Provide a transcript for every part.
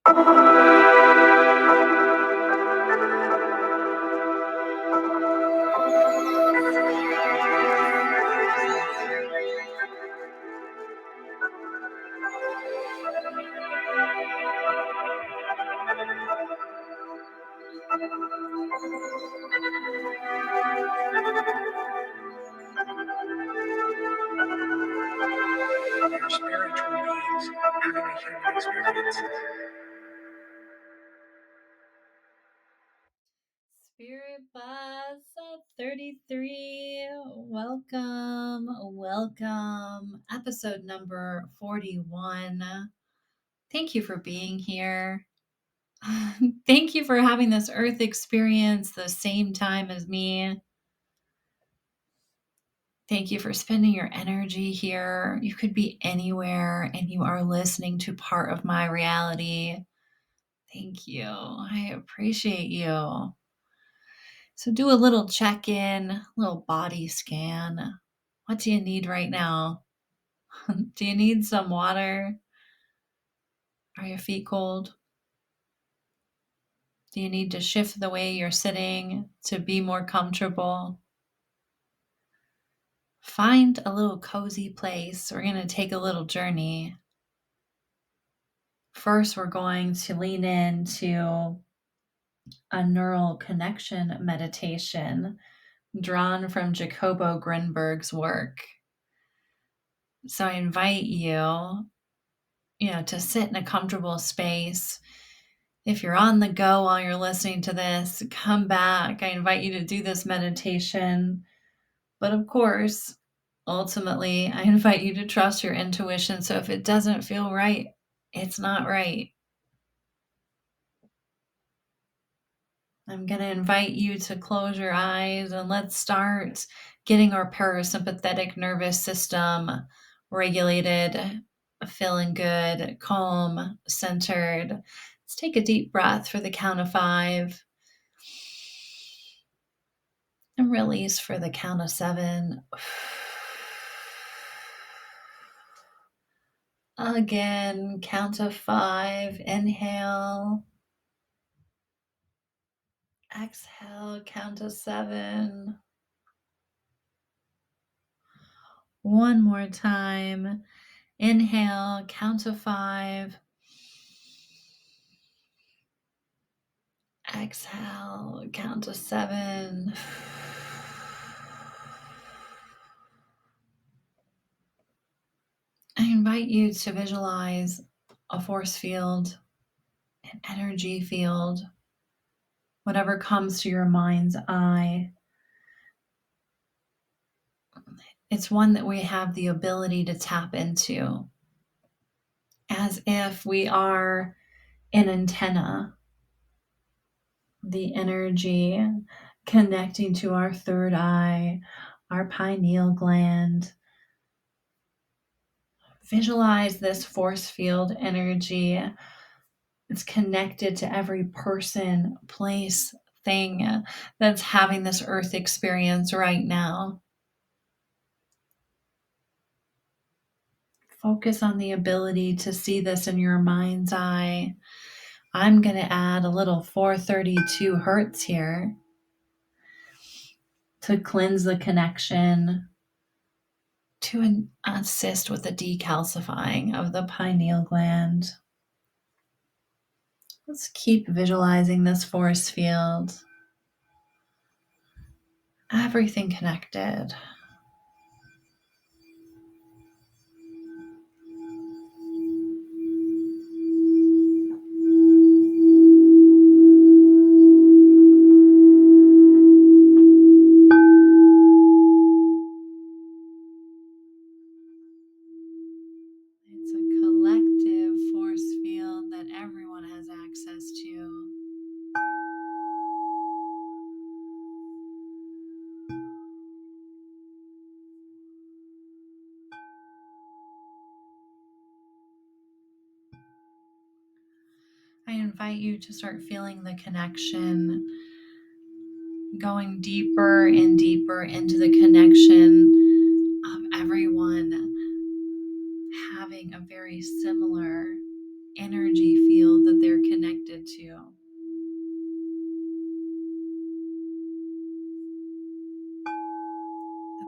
Your spiritual beings having a human experience. Spirit Bus 33. Welcome. Episode number 41. Thank you for being here. Thank you for having this earth experience the same time as me. Thank you for spending your energy here. You could be anywhere and you are listening to part of my reality. Thank you. I appreciate you. So do a little check-in, a little body scan. What do you need right now? Do you need some water? Are your feet cold? Do you need to shift the way you're sitting to be more comfortable? Find a little cozy place. We're going to take a little journey. First, we're going to lean into a neural connection meditation drawn from Jacobo Grinberg's work. So I invite you, to sit in a comfortable space. If you're on the go while you're listening to this, come back. I invite you to do this meditation. But of course, ultimately, I invite you to trust your intuition. So if it doesn't feel right, it's not right. I'm going to invite you to close your eyes and let's start getting our parasympathetic nervous system regulated, feeling good, calm, centered. Let's take a deep breath for the count of 5 and release for the count of 7. Again, count of 5, inhale. Exhale, count to 7. One more time. Inhale, count to 5. Exhale, count to 7. I invite you to visualize a force field, an energy field, whatever comes to your mind's eye. It's one that we have the ability to tap into, as if we are an antenna, the energy connecting to our third eye, our pineal gland. Visualize this force field energy. It's connected to every person, place, thing that's having this earth experience right now. Focus on the ability to see this in your mind's eye. I'm going to add a little 432 hertz here to cleanse the connection, to assist with the decalcifying of the pineal gland. Let's keep visualizing this force field. Everything connected. It's a collective force field that everyone has access to. I invite you to start feeling the connection, going deeper and deeper into the connection of everyone having a very similar energy field that they're too.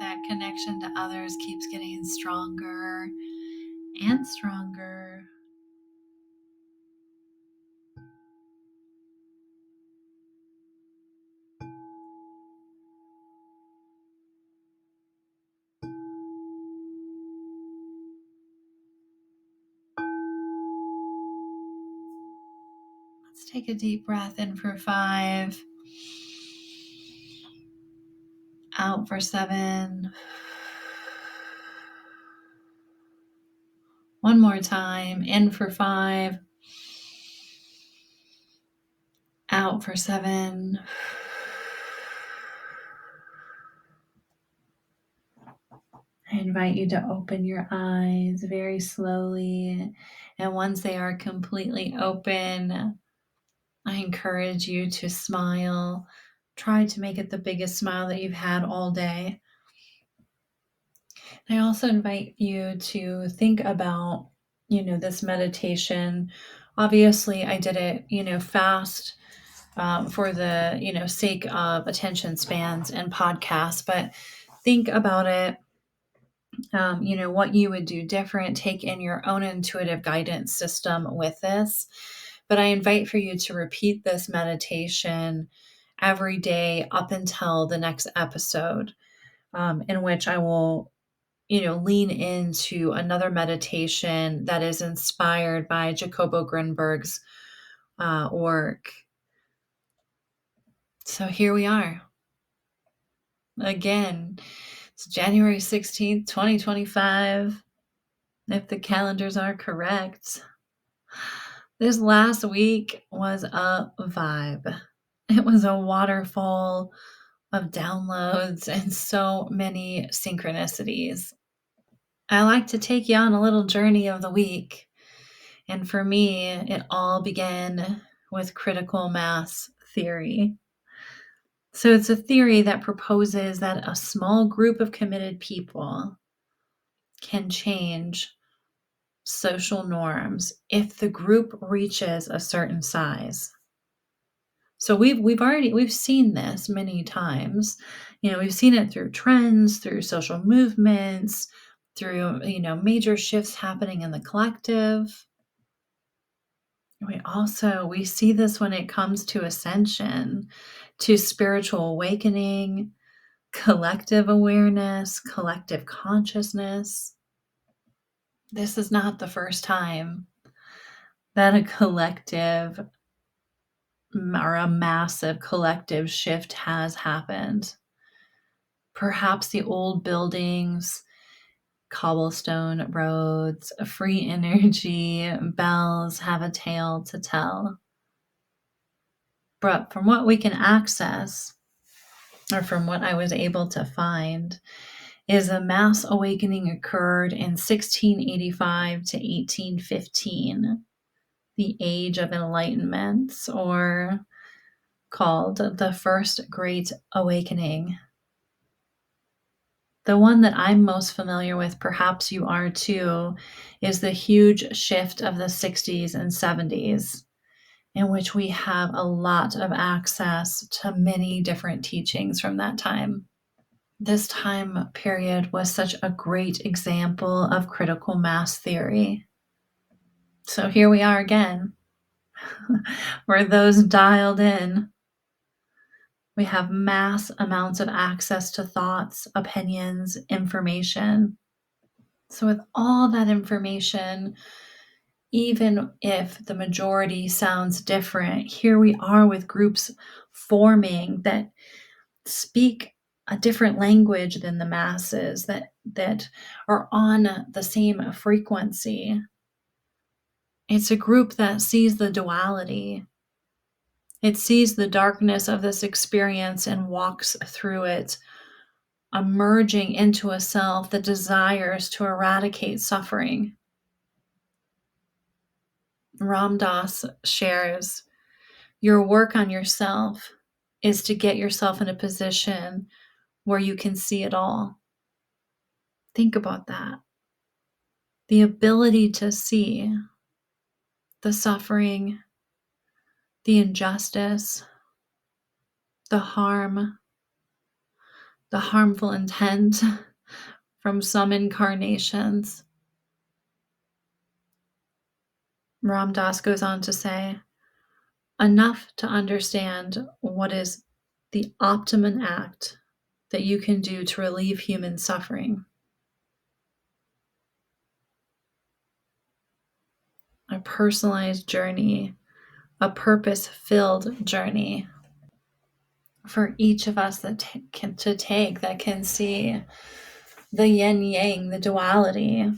That connection to others keeps getting stronger and stronger. Let's take a deep breath in for 5, out for 7. One more time, in for 5, out for 7. I invite you to open your eyes very slowly, and once they are completely open, I encourage you to smile. Try to make it the biggest smile that you've had all day. I also invite you to think about, this meditation. Obviously, I did it, fast for the, sake of attention spans and podcasts, but think about it, what you would do different, take in your own intuitive guidance system with this. But I invite for you to repeat this meditation every day up until the next episode, in which I will lean into another meditation that is inspired by Jacobo Grinberg's work. So here we are. Again, it's January 16th, 2025, if the calendars are correct. This last week was a vibe. It was a waterfall of downloads and so many synchronicities. I like to take you on a little journey of the week. And for me, it all began with critical mass theory. So it's a theory that proposes that a small group of committed people can change social norms if the group reaches a certain size. So we've seen this many times. We've seen it through trends, through social movements, through major shifts happening in the collective. We see this when it comes to ascension, to spiritual awakening, collective awareness, collective consciousness. This is not the first time that a collective or a massive collective shift has happened. Perhaps the old buildings, cobblestone roads, free energy, bells have a tale to tell. But from what we can access, or from what I was able to find, is a mass awakening occurred in 1685 to 1815, the Age of Enlightenment, or called the First Great Awakening. The one that I'm most familiar with, perhaps you are too, is the huge shift of the 60s and 70s, in which we have a lot of access to many different teachings from that time. This time period was such a great example of critical mass theory. So here we are again. For those dialed in, we have mass amounts of access to thoughts, opinions, information. So with all that information, even if the majority sounds different, here we are with groups forming that speak a different language than the masses, that are on the same frequency. It's a group that sees the duality. It sees the darkness of this experience and walks through it, emerging into a self that desires to eradicate suffering. Ram Dass shares, your work on yourself is to get yourself in a position where you can see it all. Think about that. The ability to see the suffering, the injustice, the harm, the harmful intent from some incarnations. Ram Dass goes on to say, enough to understand what is the optimum act that you can do to relieve human suffering. A personalized journey, a purpose-filled journey for each of us that can see the yin-yang, the duality.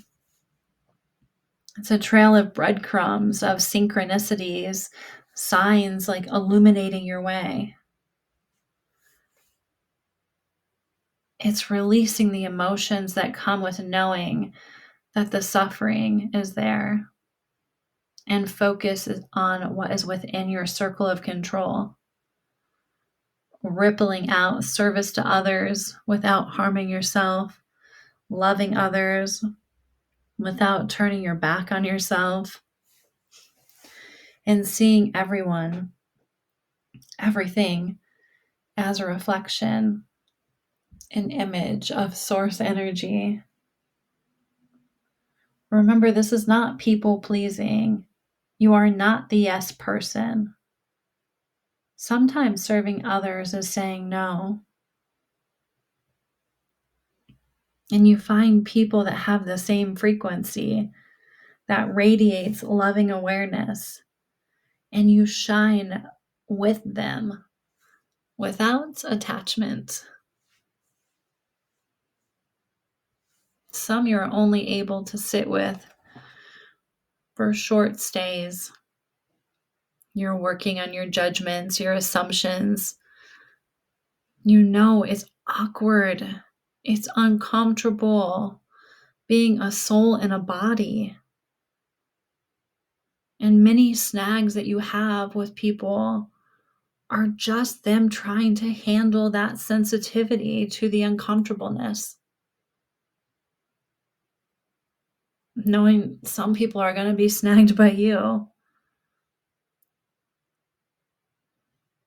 It's a trail of breadcrumbs, of synchronicities, signs like illuminating your way. It's releasing the emotions that come with knowing that the suffering is there, and focus on what is within your circle of control. Rippling out service to others without harming yourself, loving others without turning your back on yourself, and seeing everyone, everything as a reflection, an image of source energy. Remember, this is not people pleasing. You are not the yes person. Sometimes serving others is saying no. And you find people that have the same frequency that radiates loving awareness, and you shine with them without attachment. Some you're only able to sit with for short stays. You're working on your judgments, your assumptions. You know it's awkward. It's uncomfortable being a soul in a body. And many snags that you have with people are just them trying to handle that sensitivity to the uncomfortableness. Knowing some people are going to be snagged by you.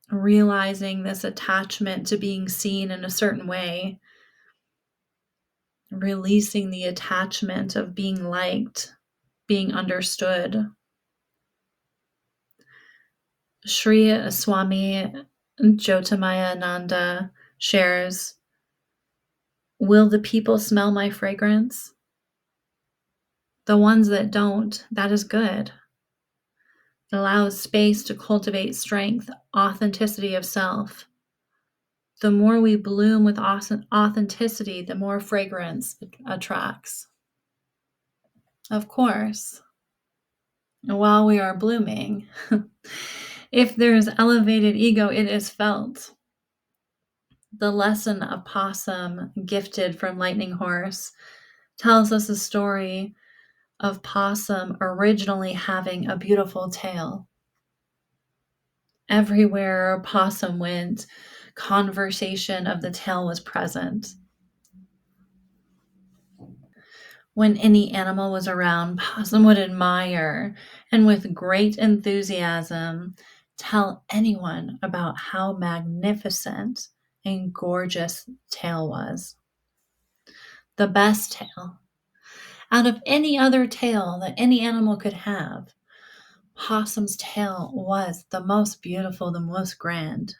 Realizing this attachment to being seen in a certain way. Releasing the attachment of being liked, being understood. Sri Swami Jyotimayananda shares, will the people smell my fragrance? The ones that don't, that is good. It allows space to cultivate strength, authenticity of self. The more we bloom with authenticity, the more fragrance it attracts. Of course, while we are blooming, if there's elevated ego, it is felt. The lesson of Possum, gifted from Lightning Horse, tells us a story of Possum originally having a beautiful tail. Everywhere Possum went, conversation of the tail was present. When any animal was around, Possum would admire and with great enthusiasm tell anyone about how magnificent and gorgeous tail was. The best tail. Out of any other tail that any animal could have, Possum's tail was the most beautiful, the most grand.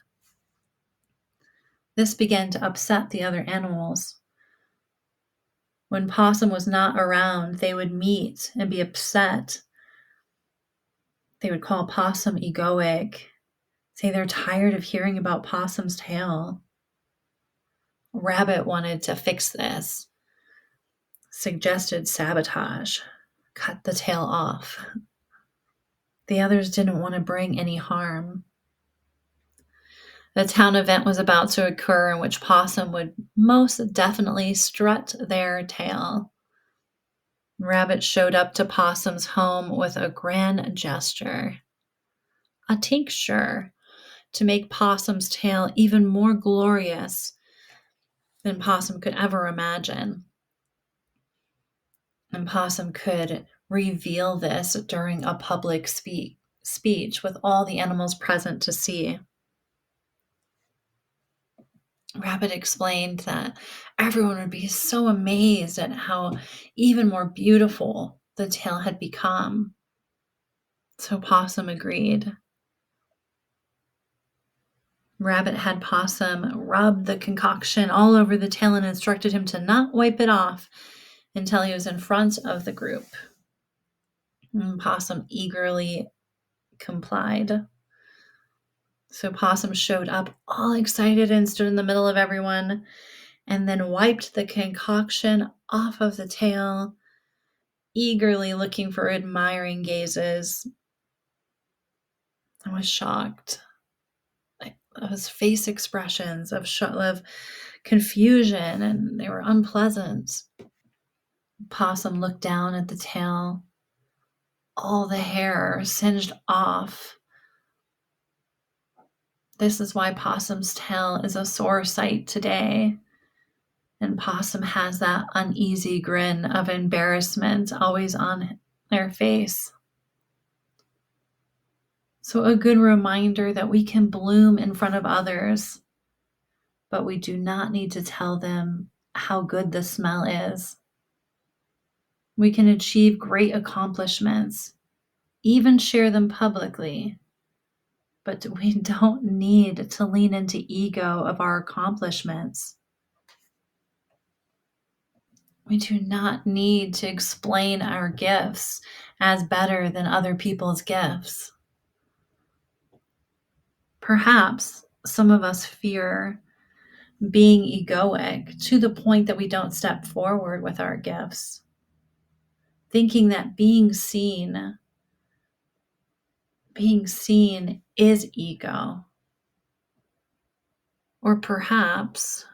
This began to upset the other animals. When Possum was not around, they would meet and be upset. They would call Possum egoic, say they're tired of hearing about Possum's tail. Rabbit wanted to fix this, suggested sabotage, cut the tail off. The others didn't want to bring any harm. A town event was about to occur in which Possum would most definitely strut their tail. Rabbit showed up to Possum's home with a grand gesture. A tincture to make Possum's tail even more glorious than Possum could ever imagine. And Possum could reveal this during a public speech with all the animals present to see. Rabbit explained that everyone would be so amazed at how even more beautiful the tale had become. So Possum agreed. Rabbit had Possum rub the concoction all over the tail and instructed him to not wipe it off until he was in front of the group. And Possum eagerly complied. So Possum showed up all excited and stood in the middle of everyone and then wiped the concoction off of the tail, eagerly looking for admiring gazes. I was shocked. His face expressions of confusion, and they were unpleasant. Possum looked down at the tail, all the hair singed off. This is why Possum's tail is a sore sight today. And Possum has that uneasy grin of embarrassment always on their face. So, a good reminder that we can bloom in front of others, but we do not need to tell them how good the smell is. We can achieve great accomplishments, even share them publicly, but we don't need to lean into ego of our accomplishments. We do not need to explain our gifts as better than other people's gifts. Perhaps some of us fear being egoic to the point that we don't step forward with our gifts, thinking that being seen is ego. Or perhaps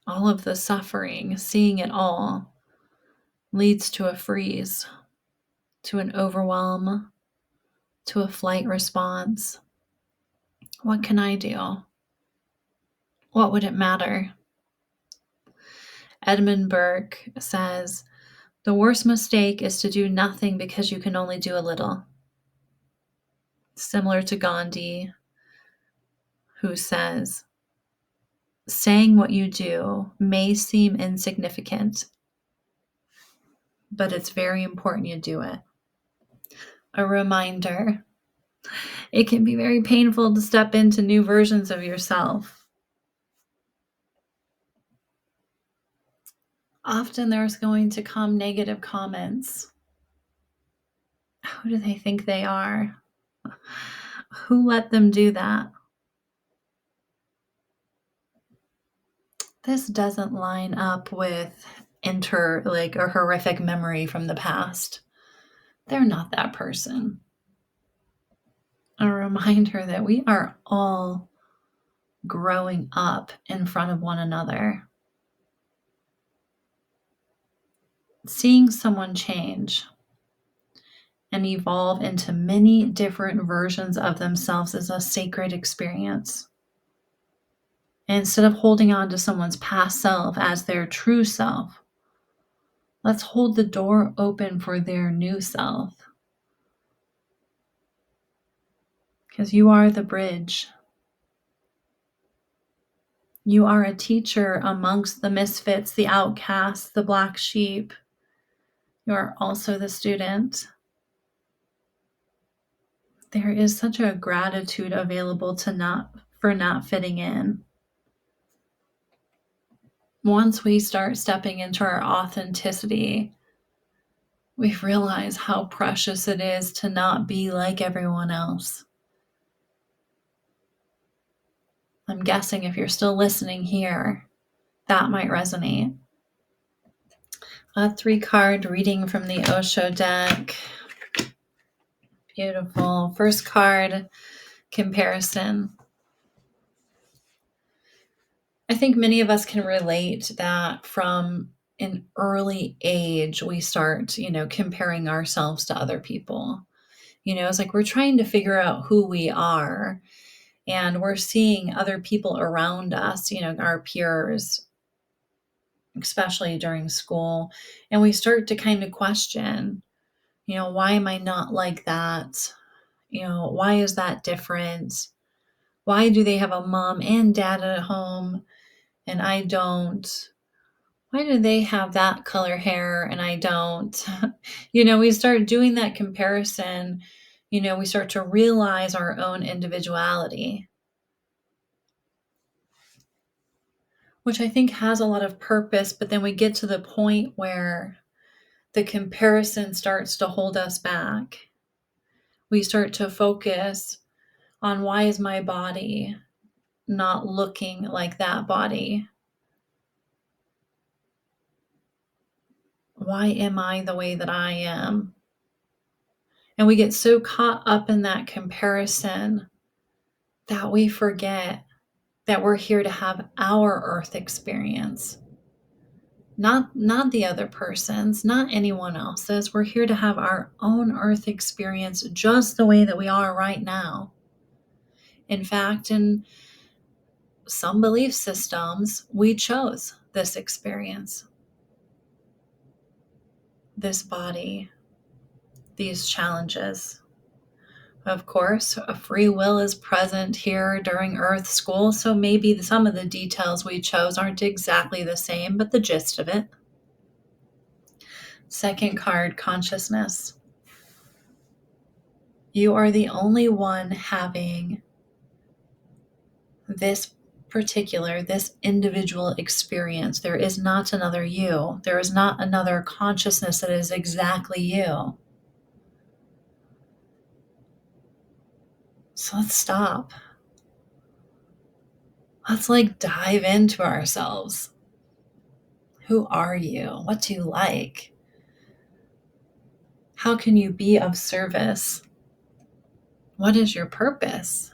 all of the suffering, seeing it all, leads to a freeze, to an overwhelm, to a flight response. What can I do? What would it matter? Edmund Burke says, the worst mistake is to do nothing because you can only do a little. Similar to Gandhi, who says, saying what you do may seem insignificant, but it's very important you do it. A reminder, it can be very painful to step into new versions of yourself. Often there's going to come negative comments. Who do they think they are? Who let them do that? This doesn't line up with a horrific memory from the past. They're not that person. A reminder that we are all growing up in front of one another. Seeing someone change and evolve into many different versions of themselves is a sacred experience. Instead of holding on to someone's past self as their true self, let's hold the door open for their new self. Because you are the bridge. You are a teacher amongst the misfits, the outcasts, the black sheep. You are also the student. There is such a gratitude available for not fitting in. Once we start stepping into our authenticity, we realize how precious it is to not be like everyone else. I'm guessing if you're still listening here, that might resonate. A 3-card reading from the Osho deck. Beautiful. First card, comparison. I think many of us can relate that from an early age, we start, comparing ourselves to other people. It's like we're trying to figure out who we are, and we're seeing other people around us, our peers, especially during school, and we start to kind of question, Why am I not like that? Why is that different? Why do they have a mom and dad at home and I don't? Why do they have that color hair and I don't? We start doing that comparison. We start to realize our own individuality, which I think has a lot of purpose. But then we get to the point where the comparison starts to hold us back. We start to focus on, why is my body not looking like that body? Why am I the way that I am? And we get so caught up in that comparison that we forget that we're here to have our earth experience. Not the other person's, not anyone else's. We're here to have our own earth experience just the way that we are right now. In fact, in some belief systems, we chose this experience, this body, these challenges. Of course, a free will is present here during Earth School, so maybe some of the details we chose aren't exactly the same, but the gist of it. Second card, consciousness. You are the only one having this individual experience. There is not another you. There is not another consciousness that is exactly you. So let's stop. Let's dive into ourselves. Who are you? What do you like? How can you be of service? What is your purpose?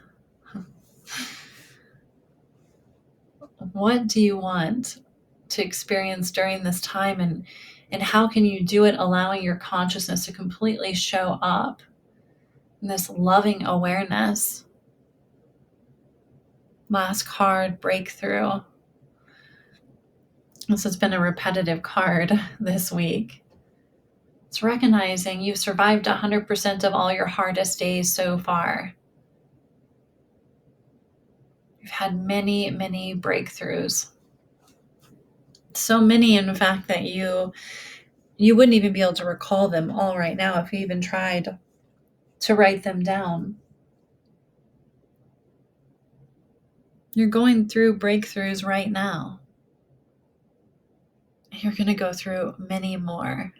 What do you want to experience during this time, and how can you do it allowing your consciousness to completely show up in this loving awareness? Last card, breakthrough. This has been a repetitive card this week. It's recognizing you've survived 100% of all your hardest days so far. You've had many, many breakthroughs. So many, in fact, that you wouldn't even be able to recall them all right now if you even tried to write them down. You're going through breakthroughs right now. You're going to go through many more.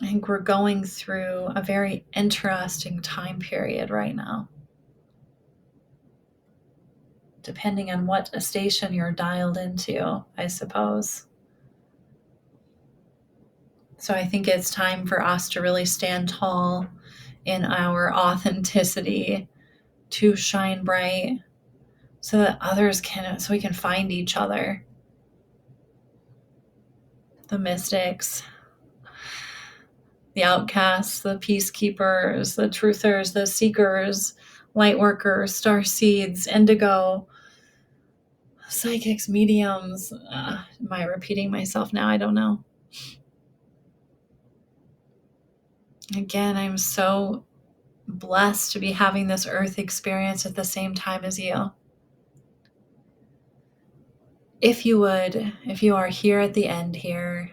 I think we're going through a very interesting time period right now. Depending on what station you're dialed into, I suppose. So I think it's time for us to really stand tall in our authenticity, to shine bright, so that so we can find each other. The mystics, the outcasts, the peacekeepers, the truthers, the seekers, lightworkers, starseeds, indigo, psychics, mediums. Am I repeating myself now? I don't know. Again, I'm so blessed to be having this earth experience at the same time as you. If you are here at the end here,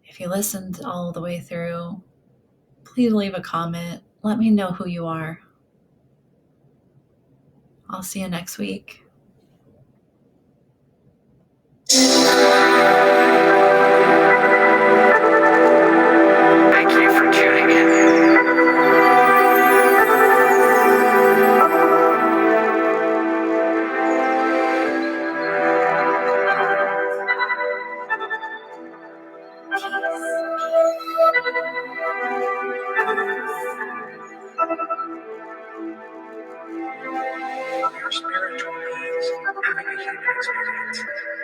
if you listened all the way through, please leave a comment. Let me know who you are. I'll see you next week. Thank you for tuning in. We are spiritual beings having a human experience.